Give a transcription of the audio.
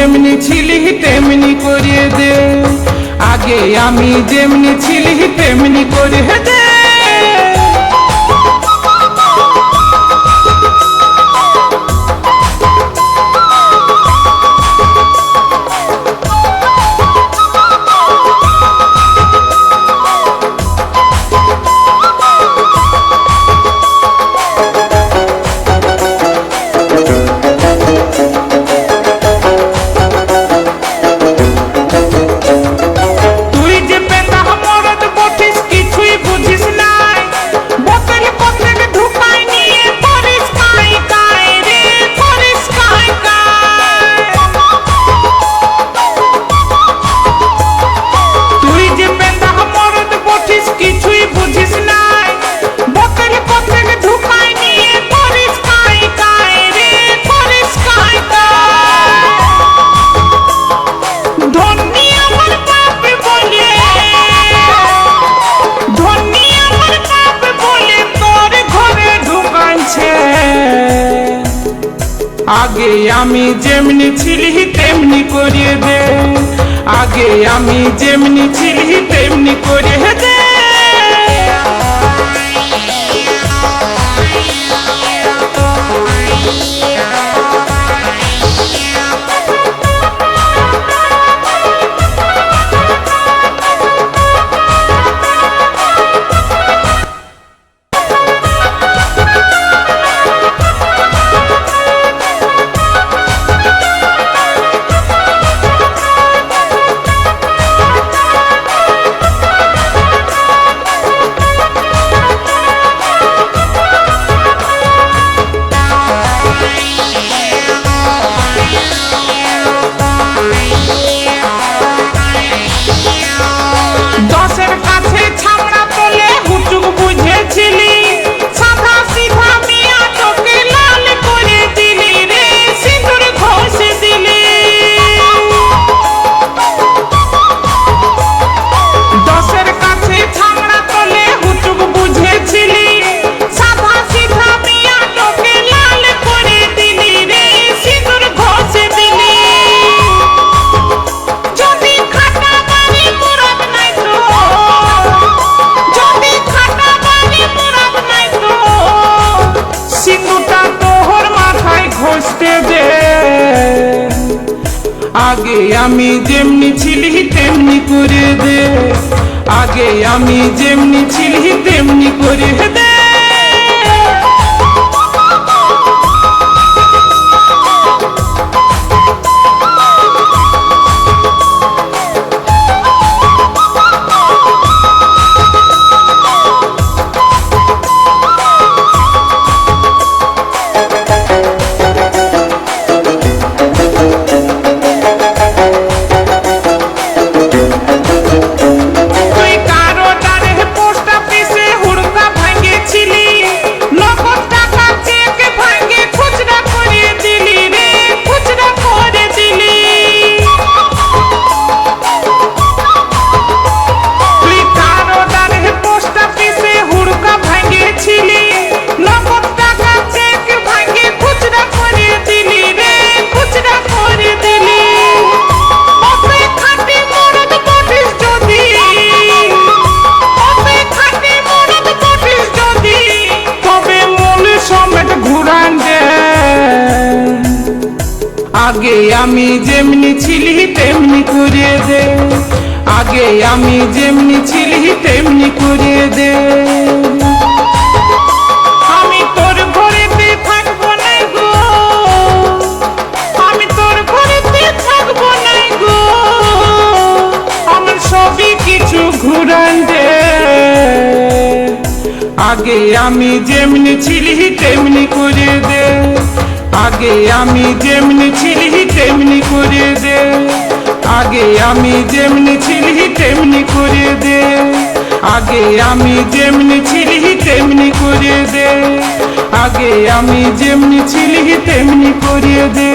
যেমনি ছিলি তেমনি করিয়ে দে, আগে আমি যেমনি ছিলি তেমনি করিয়ে দে। আগে আমি যেমনি ছিলি তেমনি করিয়ে দে, আগে আমি যেমনি ছিলি তেমনি করিয়ে দে। আগে আমি যেমনি ছিলি তেমনি করে দে, আগে আমি যেমনি ছিলি তেমনি করে দে। আগে আমি যেমনি ছিলি তেমনি করিয়ে দে, আগে আমি যেমনি ছিলি তেমনি করিয়ে দে। আমি তোর ঘরেতে থাকবো না গো, আমি তোর ঘরেতে থাকবো না গো, আমার সবই কিছু ঘুরান দে। আগে আমি যেমনি ছিলি তেমনি করিয়ে দে, আগে আমি যেমনি ছিলি তেমনি করিয়ে দে, আগে আমি যেমনি ছিলি তেমনি করিয়ে দে, আগে আমি যেমনি ছিলি তেমনি করিয়ে দে, আগে আমি যেমনি ছিলি তেমনি করিয়ে দে।